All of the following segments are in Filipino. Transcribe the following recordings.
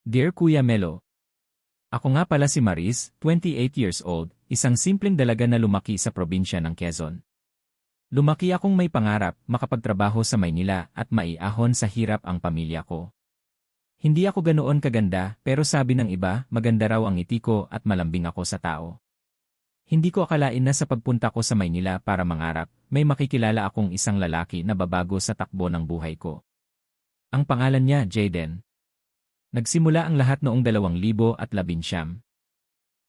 Dear Kuya Melo, ako nga pala si Maris, 28 years old, isang simpleng dalaga na lumaki sa probinsya ng Quezon. Lumaki akong may pangarap, makapagtrabaho sa Maynila at maiahon sa hirap ang pamilya ko. Hindi ako ganoon kaganda, pero sabi ng iba, maganda raw ang ngiti ko at malambing ako sa tao. Hindi ko akalain na sa pagpunta ko sa Maynila para mangarap, may makikilala akong isang lalaki na babago sa takbo ng buhay ko. Ang pangalan niya, Jaden. Nagsimula ang lahat noong 2019.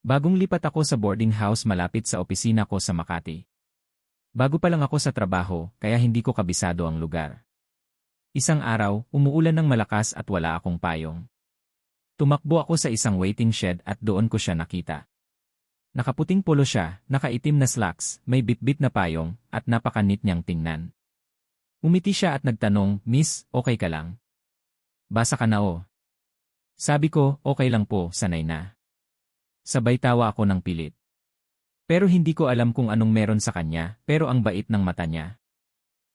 Bagong lipat ako sa boarding house malapit sa opisina ko sa Makati. Bago pa lang ako sa trabaho, kaya hindi ko kabisado ang lugar. Isang araw, umuulan ng malakas at wala akong payong. Tumakbo ako sa isang waiting shed at doon ko siya nakita. Nakaputing polo siya, nakaitim na slacks, may bitbit na payong, at napakanit niyang tingnan. Umiti siya at nagtanong, "Miss, okay ka lang? Basa ka na o?" Sabi ko, "Okay lang po, sanay na." Sabay tawa ako ng pilit. Pero hindi ko alam kung anong meron sa kanya, pero ang bait ng mata niya.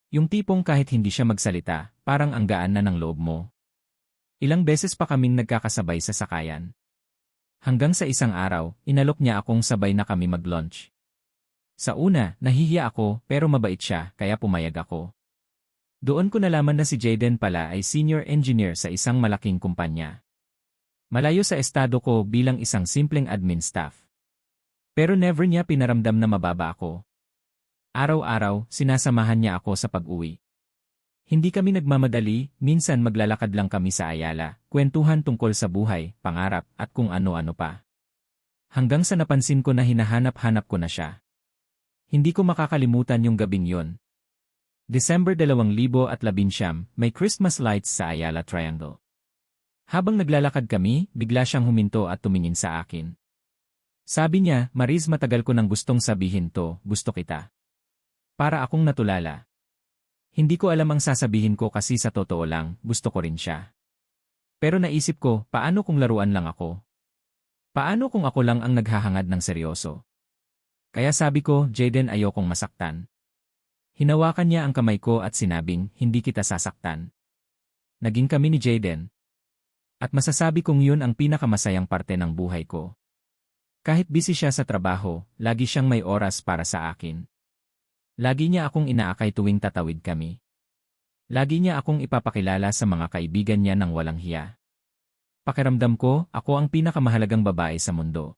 Yung tipong kahit hindi siya magsalita, parang ang gaan na ng loob mo. Ilang beses pa kaming nagkakasabay sa sakayan. Hanggang sa isang araw, inalok niya akong sabay na kami mag-lunch. Sa una, nahihiya ako pero mabait siya kaya pumayag ako. Doon ko nalaman na si Jaden pala ay senior engineer sa isang malaking kumpanya. Malayo sa estado ko bilang isang simpleng admin staff. Pero never niya pinaramdam na mababa ako. Araw-araw, sinasamahan niya ako sa pag-uwi. Hindi kami nagmamadali, minsan maglalakad lang kami sa Ayala, kwentuhan tungkol sa buhay, pangarap, at kung ano-ano pa. Hanggang sa napansin ko na hinahanap-hanap ko na siya. Hindi ko makakalimutan yung gabing yon. December 2019, may Christmas lights sa Ayala Triangle. Habang naglalakad kami, bigla siyang huminto at tumingin sa akin. Sabi niya, "Maris, matagal ko nang gustong sabihin to, gusto kita." Para akong natulala. Hindi ko alam ang sasabihin ko kasi sa totoo lang, gusto ko rin siya. Pero naisip ko, paano kung laruan lang ako? Paano kung ako lang ang naghahangad ng seryoso? Kaya sabi ko, "Jaden, ayokong masaktan." Hinawakan niya ang kamay ko at sinabing, "Hindi kita sasaktan." Naging kami ni Jaden. At masasabi kong yun ang pinakamasayang parte ng buhay ko. Kahit busy siya sa trabaho, lagi siyang may oras para sa akin. Lagi niya akong inaakay tuwing tatawid kami. Lagi niya akong ipapakilala sa mga kaibigan niya ng walang hiya. Pakiramdam ko, ako ang pinakamahalagang babae sa mundo.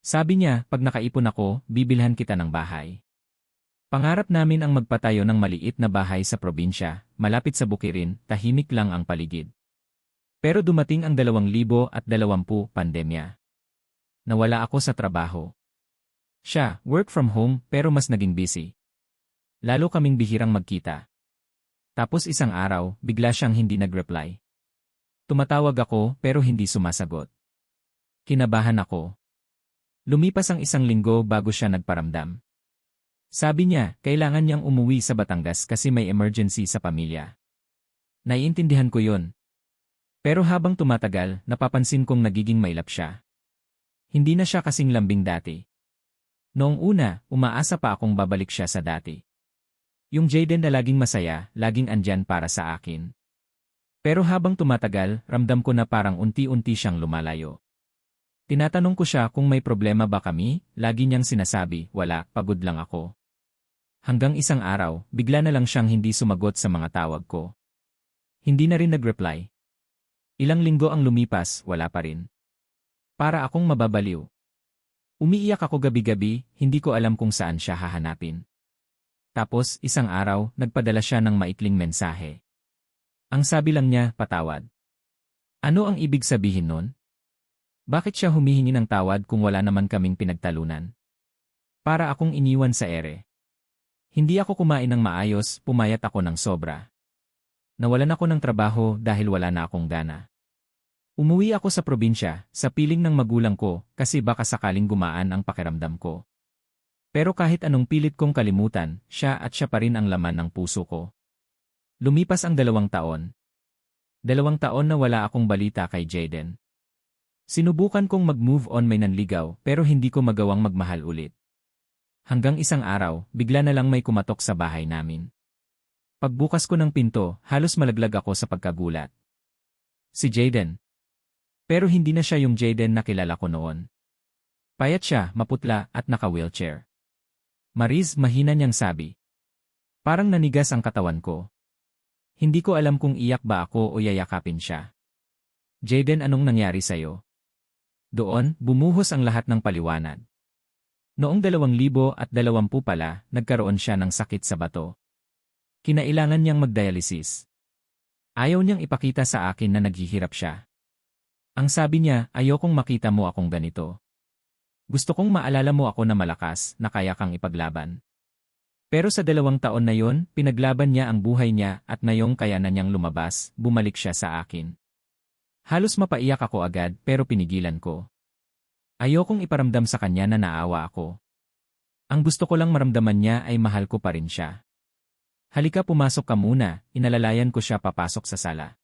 Sabi niya, "Pag nakaipon ako, bibilhan kita ng bahay." Pangarap namin ang magpatayo ng maliit na bahay sa probinsya, malapit sa bukirin, tahimik lang ang paligid. Pero dumating ang 2020 pandemya. Nawala ako sa trabaho. Siya, work from home, pero mas naging busy. Lalo kaming bihirang magkita. Tapos isang araw, bigla siyang hindi nag-reply. Tumatawag ako, pero hindi sumasagot. Kinabahan ako. Lumipas ang isang linggo bago siya nagparamdam. Sabi niya, kailangan niyang umuwi sa Batangas kasi may emergency sa pamilya. Naiintindihan ko yun. Pero habang tumatagal, napapansin kong nagiging mailap siya. Hindi na siya kasing lambing dati. Noong una, umaasa pa akong babalik siya sa dati. Yung Jaden na laging masaya, laging andyan para sa akin. Pero habang tumatagal, ramdam ko na parang unti-unti siyang lumalayo. Tinatanong ko siya kung may problema ba kami, lagi niyang sinasabi, "Wala, pagod lang ako." Hanggang isang araw, bigla na lang siyang hindi sumagot sa mga tawag ko. Hindi na rin nag-reply. Ilang linggo ang lumipas, wala pa rin. Para akong mababaliw. Umiiyak ako gabi-gabi, hindi ko alam kung saan siya hahanapin. Tapos, isang araw, nagpadala siya ng maikling mensahe. Ang sabi lang niya, "Patawad." Ano ang ibig sabihin nun? Bakit siya humihingi ng tawad kung wala naman kaming pinagtalunan? Para akong iniwan sa ere. Hindi ako kumain ng maayos, pumayat ako ng sobra. Nawalan ako ng trabaho dahil wala na akong gana. Umuwi ako sa probinsya, sa piling ng magulang ko, kasi baka sakaling gumaan ang pakiramdam ko. Pero kahit anong pilit kong kalimutan, siya pa rin ang laman ng puso ko. Lumipas ang 2 taon. 2 taon na wala akong balita kay Jaden. Sinubukan kong mag-move on, may nanligaw, pero hindi ko magawang magmahal ulit. Hanggang isang araw, bigla na lang may kumatok sa bahay namin. Pagbukas ko ng pinto, halos malaglag ako sa pagkagulat. Si Jaden. Pero hindi na siya yung Jaden na kilala ko noon. Payat siya, maputla, at naka-wheelchair. Mariz, mahina niyang sabi. Parang nanigas ang katawan ko. Hindi ko alam kung iyak ba ako o yayakapin siya. Jaden, anong nangyari sa'yo? Doon, bumuhos ang lahat ng paliwanag. Noong 2020 pala, nagkaroon siya ng sakit sa bato. Kinailangan niyang magdialysis. Ayaw niyang ipakita sa akin na naghihirap siya. Ang sabi niya, ayokong makita mo akong ganito. Gusto kong maalala mo ako na malakas, na kaya kang ipaglaban. Pero sa 2 taon na yon, pinaglaban niya ang buhay niya at ngayong kaya na niyang lumabas, bumalik siya sa akin. Halos mapaiyak ako agad pero pinigilan ko. Ayokong iparamdam sa kanya na naawa ako. Ang gusto ko lang maramdaman niya ay mahal ko pa rin siya. Halika, pumasok ka muna, inalalayan ko siya papasok sa sala.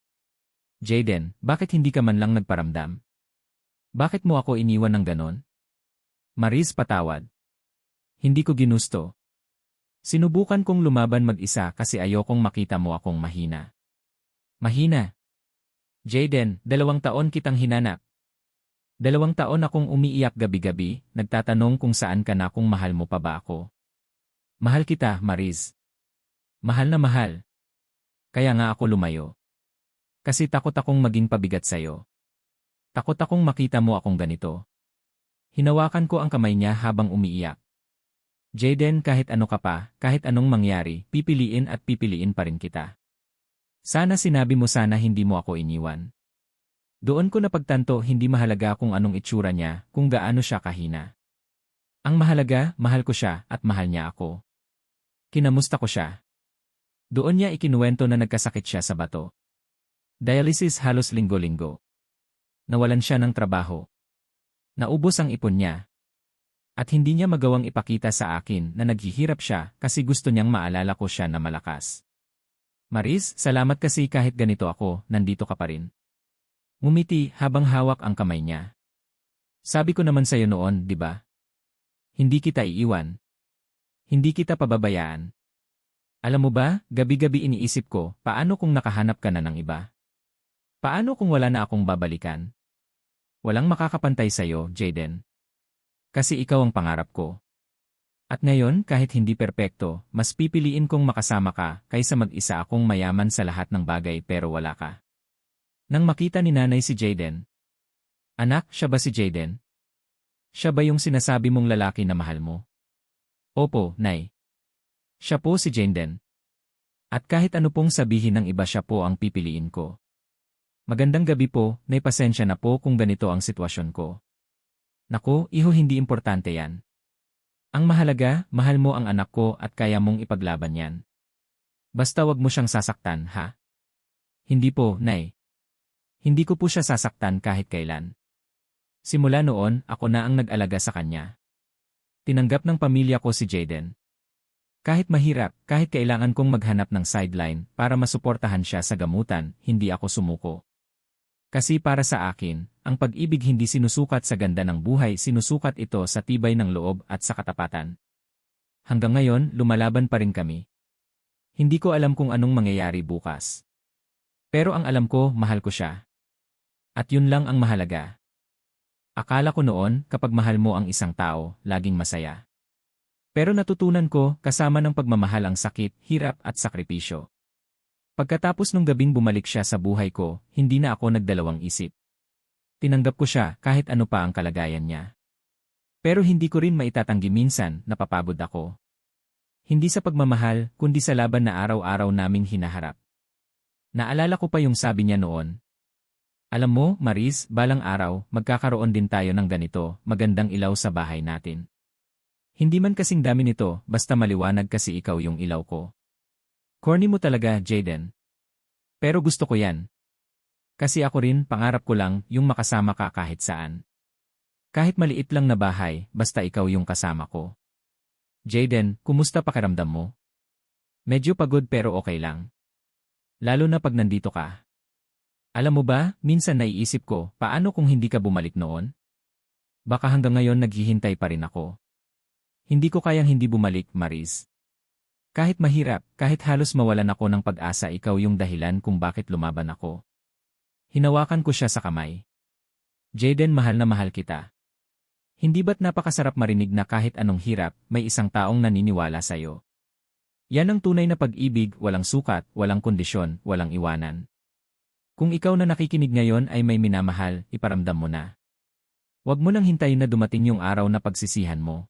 Jaden, bakit hindi ka man lang nagparamdam? Bakit mo ako iniwan ng ganon? Mariz, patawad. Hindi ko ginusto. Sinubukan kong lumaban mag-isa kasi ayokong makita mo akong mahina. Mahina? Jaden, 2 taon kitang hinanap. 2 taon akong umiiyak gabi-gabi, nagtatanong kung saan ka na, kung mahal mo pa ba ako. Mahal kita, Mariz. Mahal na mahal. Kaya nga ako lumayo. Kasi takot akong maging pabigat sa'yo. Takot akong makita mo akong ganito. Hinawakan ko ang kamay niya habang umiiyak. Jaden, kahit ano ka pa, kahit anong mangyari, pipiliin at pipiliin pa rin kita. Sana sinabi mo, sana hindi mo ako iniwan. Doon ko napagtanto, hindi mahalaga kung anong itsura niya, kung gaano siya kahina. Ang mahalaga, mahal ko siya at mahal niya ako. Kinamusta ko siya. Doon niya ikinuwento na nagkasakit siya sa bato. Dialysis halos linggo-linggo. Nawalan siya ng trabaho. Naubos ang ipon niya. At hindi niya magawang ipakita sa akin na naghihirap siya kasi gusto niyang maalala ko siya na malakas. Mariz, salamat kasi kahit ganito ako, nandito ka pa rin. Ngumiti habang hawak ang kamay niya. Sabi ko naman sa'yo noon, di ba? Hindi kita iiwan. Hindi kita pababayaan. Alam mo ba, gabi-gabi iniisip ko, paano kung nakahanap ka na ng iba? Paano kung wala na akong babalikan? Walang makakapantay sa'yo, Jaden. Kasi ikaw ang pangarap ko. At ngayon, kahit hindi perpekto, mas pipiliin kong makasama ka kaysa mag-isa akong mayaman sa lahat ng bagay pero wala ka. Nang makita ni nanay si Jaden. Anak, siya ba si Jaden? Siya ba yung sinasabi mong lalaki na mahal mo? Opo, Nay. Siya po si Jaden. At kahit ano pong sabihin ng iba, siya po ang pipiliin ko. Magandang gabi po, Nay, pasensya na po kung ganito ang sitwasyon ko. Naku, iho, hindi importante yan. Ang mahalaga, mahal mo ang anak ko at kaya mong ipaglaban yan. Basta wag mo siyang sasaktan, ha? Hindi po, Nay. Hindi ko po siya sasaktan kahit kailan. Simula noon, ako na ang nag-alaga sa kanya. Tinanggap ng pamilya ko si Jaden. Kahit mahirap, kahit kailangan kong maghanap ng sideline para masuportahan siya sa gamutan, hindi ako sumuko. Kasi para sa akin, ang pag-ibig hindi sinusukat sa ganda ng buhay, sinusukat ito sa tibay ng loob at sa katapatan. Hanggang ngayon, lumalaban pa rin kami. Hindi ko alam kung anong mangyayari bukas. Pero ang alam ko, mahal ko siya. At yun lang ang mahalaga. Akala ko noon, kapag mahal mo ang isang tao, laging masaya. Pero natutunan ko, kasama ng pagmamahal ang sakit, hirap at sakripisyo. Pagkatapos nung gabing bumalik siya sa buhay ko, hindi na ako nagdalawang isip. Tinanggap ko siya kahit ano pa ang kalagayan niya. Pero hindi ko rin maitatanggi minsan, napapagod ako. Hindi sa pagmamahal, kundi sa laban na araw-araw naming hinaharap. Naalala ko pa yung sabi niya noon. Alam mo, Mariz, balang araw, magkakaroon din tayo ng ganito, magandang ilaw sa bahay natin. Hindi man kasing dami nito, basta maliwanag kasi ikaw yung ilaw ko. Corny mo talaga, Jaden. Pero gusto ko yan. Kasi ako rin, pangarap ko lang, yung makasama ka kahit saan. Kahit maliit lang na bahay, basta ikaw yung kasama ko. Jaden, kumusta pakiramdam mo? Medyo pagod pero okay lang. Lalo na pag nandito ka. Alam mo ba, minsan naiisip ko, paano kung hindi ka bumalik noon? Baka hanggang ngayon naghihintay pa rin ako. Hindi ko kayang hindi bumalik, Mariz. Kahit mahirap, kahit halos mawalan ako ng pag-asa, ikaw yung dahilan kung bakit lumaban ako. Hinawakan ko siya sa kamay. Jaden, mahal na mahal kita. Hindi ba't napakasarap marinig na kahit anong hirap, may isang taong naniniwala sa'yo? Yan ang tunay na pag-ibig, walang sukat, walang kondisyon, walang iwanan. Kung ikaw na nakikinig ngayon ay may minamahal, iparamdam mo na. Huwag mo nang hintayin na dumating yung araw na pagsisihan mo.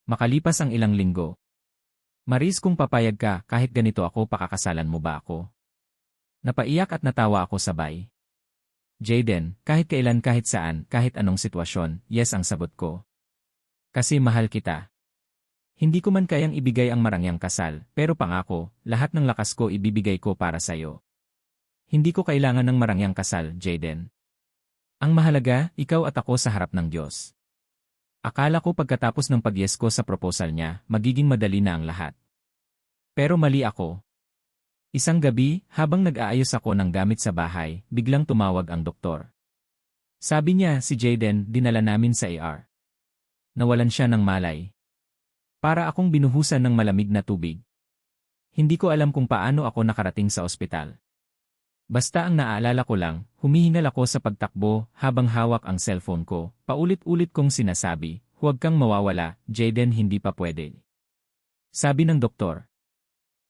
Makalipas ang ilang linggo. Maris, kung papayag ka, kahit ganito ako, pakakasalan mo ba ako? Napaiyak at natawa ako sabay. Jaden, kahit kailan, kahit saan, kahit anong sitwasyon, yes ang sagot ko. Kasi mahal kita. Hindi ko man kayang ibigay ang marangyang kasal, pero pangako, lahat ng lakas ko ibibigay ko para sa'yo. Hindi ko kailangan ng marangyang kasal, Jaden. Ang mahalaga, ikaw at ako sa harap ng Diyos. Akala ko pagkatapos ng pag-yes ko sa proposal niya, magiging madali na ang lahat. Pero mali ako. Isang gabi, habang nag-aayos ako ng gamit sa bahay, biglang tumawag ang doktor. Sabi niya, si Jaden, dinala namin sa ER. Nawalan siya ng malay. Para akong binuhusan ng malamig na tubig. Hindi ko alam kung paano ako nakarating sa ospital. Basta ang naaalala ko lang, humihingal ako sa pagtakbo habang hawak ang cellphone ko, paulit-ulit kong sinasabi, huwag kang mawawala, Jaden, hindi pa pwede. Sabi ng doktor.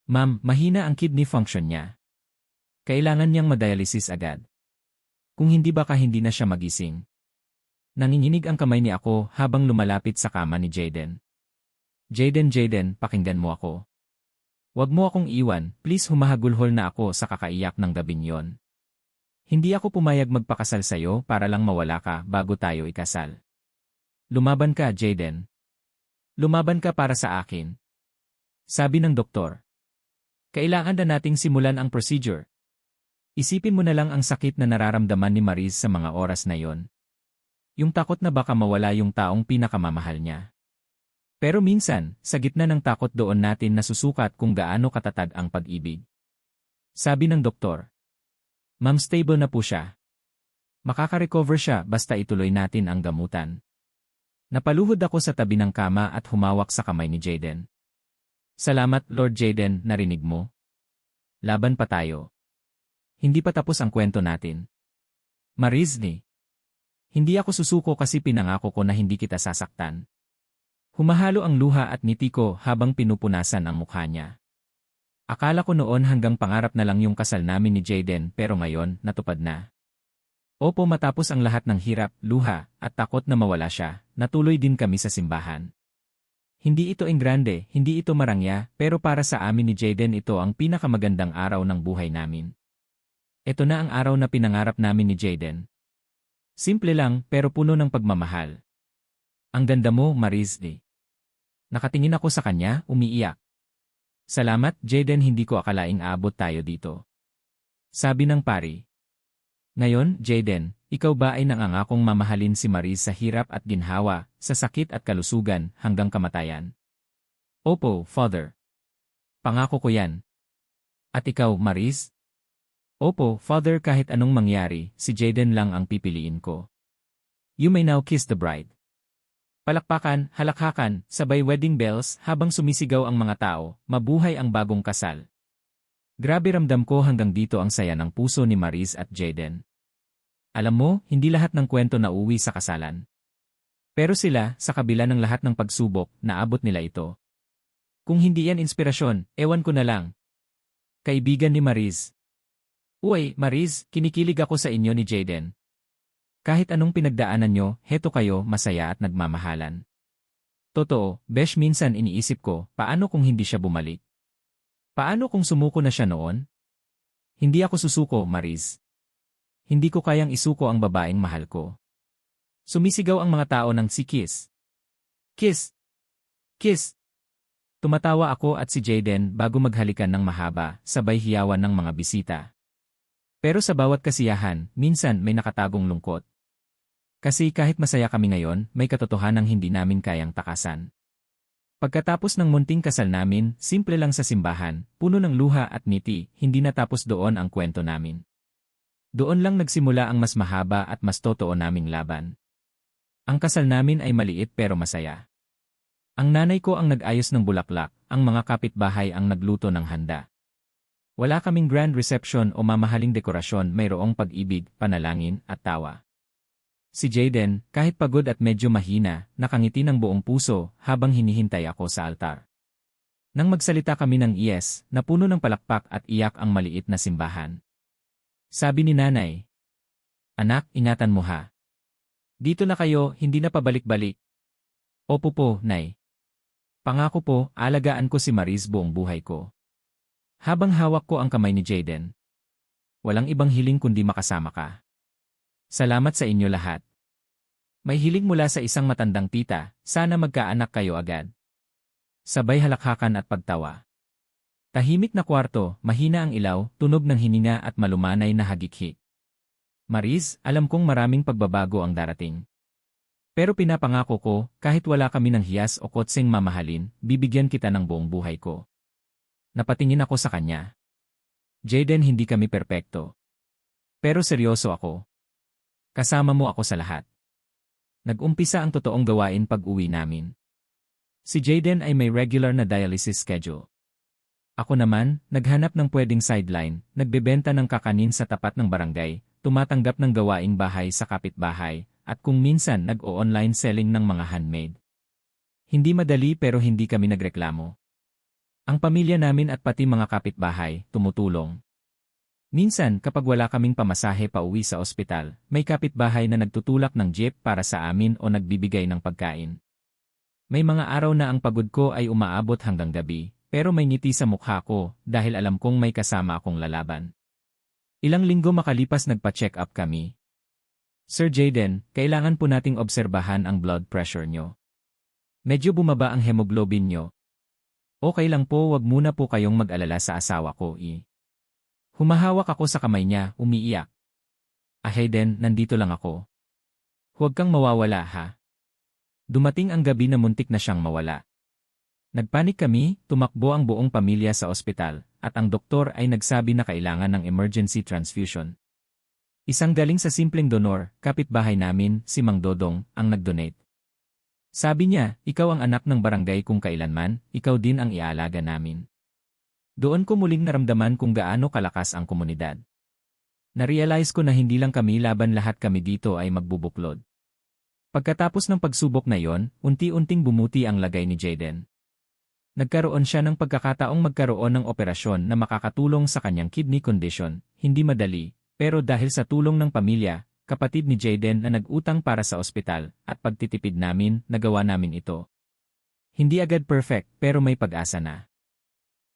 Ma'am, mahina ang kidney function niya. Kailangan niyang madialysis agad. Kung hindi baka hindi na siya magising. Nanginginig ang kamay ni ako habang lumalapit sa kama ni Jaden. Jaden, pakinggan mo ako. Huwag mo akong iwan, please, humahagulhol na ako sa kakaiyak ng gabing yon. Hindi ako pumayag magpakasal sa'yo para lang mawala ka bago tayo ikasal. Lumaban ka, Jaden. Lumaban ka para sa akin. Sabi ng doktor. Kailangan na nating simulan ang procedure. Isipin mo na lang ang sakit na nararamdaman ni Maris sa mga oras na yon. Yung takot na baka mawala yung taong pinakamamahal niya. Pero minsan, sa gitna ng takot doon natin nasusukat kung gaano katatag ang pag-ibig. Sabi ng doktor. Ma'am, stable na po siya. Makaka-recover siya basta ituloy natin ang gamutan. Napaluhod ako sa tabi ng kama at humawak sa kamay ni Jaden. Salamat, Lord. Jaden, narinig mo? Laban pa tayo. Hindi pa tapos ang kwento natin. Maris, hindi ako susuko kasi pinangako ko na hindi kita sasaktan. Humahalo ang luha at ngiti ko habang pinupunasan ang mukha niya. Akala ko noon hanggang pangarap na lang yung kasal namin ni Jaden, pero ngayon, natupad na. Opo, matapos ang lahat ng hirap, luha, at takot na mawala siya, natuloy din kami sa simbahan. Hindi ito enggrande, hindi ito marangya, pero para sa amin ni Jaden ito ang pinakamagandang araw ng buhay namin. Ito na ang araw na pinangarap namin ni Jaden. Simple lang, pero puno ng pagmamahal. Ang ganda mo, Maris. Nakatingin ako sa kanya, umiiyak. Salamat, Jaden, hindi ko akalaing aabot tayo dito. Sabi ng pari. Ngayon, Jaden, ikaw ba ay nangangakong mamahalin si Maris sa hirap at ginhawa, sa sakit at kalusugan, hanggang kamatayan? Opo, Father. Pangako ko yan. At ikaw, Maris? Opo, Father, kahit anong mangyari, si Jaden lang ang pipiliin ko. You may now kiss the bride. Palakpakan, halakhakan, sabay wedding bells habang sumisigaw ang mga tao, mabuhay ang bagong kasal. Grabe, ramdam ko hanggang dito ang saya ng puso ni Maris at Jaden. Alam mo, hindi lahat ng kwento na uwi sa kasalan. Pero sila, sa kabila ng lahat ng pagsubok, naabot nila ito. Kung hindi yan inspirasyon, ewan ko na lang. Kaibigan ni Maris. Uy, Maris, kinikilig ako sa inyo ni Jaden. Kahit anong pinagdaanan nyo, heto kayo, masaya at nagmamahalan. Totoo, besh, minsan iniisip ko, paano kung hindi siya bumalik? Paano kung sumuko na siya noon? Hindi ako susuko, Maris. Hindi ko kayang isuko ang babaeng mahal ko. Sumisigaw ang mga tao ng si Kiss. Kiss! Kiss! Tumatawa ako at si Jaden bago maghalikan ng mahaba, sabay hiyawan ng mga bisita. Pero sa bawat kasiyahan, minsan may nakatagong lungkot. Kasi kahit masaya kami ngayon, may katotohanang hindi namin kayang takasan. Pagkatapos ng munting kasal namin, simple lang sa simbahan, puno ng luha at ngiti, hindi natapos doon ang kwento namin. Doon lang nagsimula ang mas mahaba at mas totoo naming laban. Ang kasal namin ay maliit pero masaya. Ang nanay ko ang nag-ayos ng bulaklak, ang mga kapitbahay ang nagluto ng handa. Wala kaming grand reception o mamahaling dekorasyon, mayroong pag-ibig, panalangin at tawa. Si Jaden, kahit pagod at medyo mahina, nakangiti ng buong puso habang hinihintay ako sa altar. Nang magsalita kami ng yes, napuno ng palakpak at iyak ang maliit na simbahan. Sabi ni nanay, "Anak, ingatan mo ha. Dito na kayo, hindi na pabalik-balik." "Opo po, nay. Pangako po, alagaan ko si Maris buong buhay ko." Habang hawak ko ang kamay ni Jaden, "Walang ibang hiling kundi makasama ka. Salamat sa inyo lahat." May hiling mula sa isang matandang tita, "Sana magkaanak kayo agad." Sabay halakhakan at pagtawa. Tahimik na kwarto, mahina ang ilaw, tunog ng hininga at malumanay na hagikhi. "Maris, alam kong maraming pagbabago ang darating. Pero pinapangako ko, kahit wala kami ng hiyas o kotseng mamahalin, bibigyan kita ng buong buhay ko." Napatingin ako sa kanya. "Jaden, hindi kami perpekto. Pero seryoso ako. Kasama mo ako sa lahat." Nag-umpisa ang totoong gawain pag-uwi namin. Si Jaden ay may regular na dialysis schedule. Ako naman, naghanap ng pwedeng sideline, nagbebenta ng kakanin sa tapat ng barangay, tumatanggap ng gawaing bahay sa kapitbahay, at kung minsan nag-o-online selling ng mga handmade. Hindi madali pero hindi kami nagreklamo. Ang pamilya namin at pati mga kapitbahay, tumutulong. Minsan kapag wala kaming pamasahe pauwi sa ospital, may kapitbahay na nagtutulak ng jeep para sa amin o nagbibigay ng pagkain. May mga araw na ang pagod ko ay umaabot hanggang gabi, pero may ngiti sa mukha ko dahil alam kong may kasama akong lalaban. Ilang linggo makalipas nagpa-check up kami. "Sir Jaden, kailangan po nating obserbahan ang blood pressure nyo. Medyo bumaba ang hemoglobin nyo." "Okay lang po, wag muna po kayong mag-alala sa asawa ko Humahawak ako sa kamay niya, umiiyak. "Hayden, nandito lang ako. Huwag kang mawawala ha." Dumating ang gabi na muntik na siyang mawala. Nagpanik kami, tumakbo ang buong pamilya sa ospital, at ang doktor ay nagsabi na kailangan ng emergency transfusion. Isang galing sa simpleng donor, kapitbahay namin, si Mang Dodong, ang nag-donate. Sabi niya, "Ikaw ang anak ng barangay kung kailanman, ikaw din ang iaalaga namin." Doon ko muling naramdaman kung gaano kalakas ang komunidad. Narealize ko na hindi lang kami laban, lahat kami dito ay magbubuklod. Pagkatapos ng pagsubok na yon, unti-unting bumuti ang lagay ni Jaden. Nagkaroon siya ng pagkakataong magkaroon ng operasyon na makakatulong sa kanyang kidney condition, hindi madali, pero dahil sa tulong ng pamilya, kapatid ni Jaden na nag-utang para sa ospital, at pagtitipid namin, nagawa namin ito. Hindi agad perfect, pero may pag-asa na.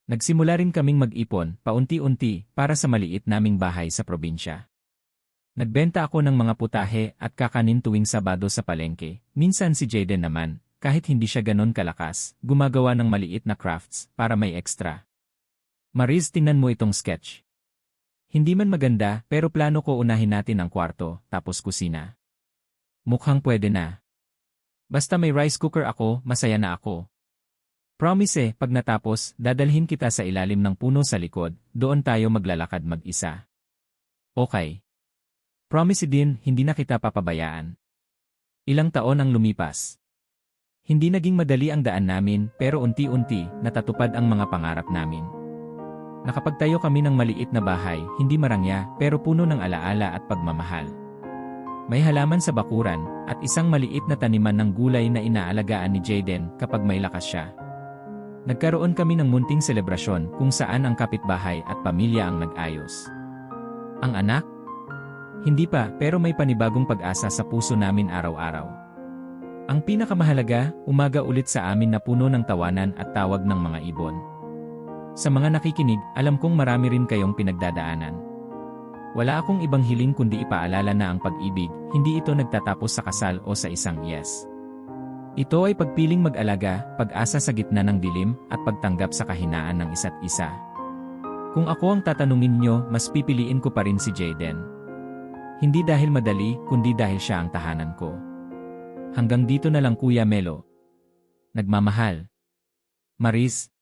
Nagsimula rin kaming mag-ipon, paunti-unti, para sa maliit naming bahay sa probinsya. Nagbenta ako ng mga putahe at kakanin tuwing Sabado sa palengke. Minsan si Jaden naman, kahit hindi siya ganon kalakas, gumagawa ng maliit na crafts para may extra. "Maris, tingnan mo itong sketch. Hindi man maganda, pero plano ko unahin natin ang kwarto, tapos kusina. Mukhang pwede na. Basta may rice cooker ako, masaya na ako. Promise, pag natapos, dadalhin kita sa ilalim ng puno sa likod, doon tayo maglalakad mag-isa." "Okay. Promise din, hindi na kita papabayaan." Ilang taon ang lumipas. Hindi naging madali ang daan namin, pero unti-unti, natatupad ang mga pangarap namin. Nakapagtayo kami ng maliit na bahay, hindi marangya, pero puno ng alaala at pagmamahal. May halaman sa bakuran, at isang maliit na taniman ng gulay na inaalagaan ni Jaden kapag may lakas siya. Nagkaroon kami ng munting selebrasyon kung saan ang kapitbahay at pamilya ang nag-ayos. Ang anak? Hindi pa, pero may panibagong pag-asa sa puso namin araw-araw. Ang pinakamahalaga, umaga ulit sa amin na puno ng tawanan at tawag ng mga ibon. Sa mga nakikinig, alam kong marami rin kayong pinagdadaanan. Wala akong ibang hiling kundi ipaalala na ang pag-ibig, hindi ito nagtatapos sa kasal o sa isang yes. Ito ay pagpiling mag-alaga, pag-asa sa gitna ng dilim, at pagtanggap sa kahinaan ng isa't isa. Kung ako ang tatanungin nyo, mas pipiliin ko pa rin si Jaden. Hindi dahil madali, kundi dahil siya ang tahanan ko. Hanggang dito na lang Kuya Melo. Nagmamahal. Maris.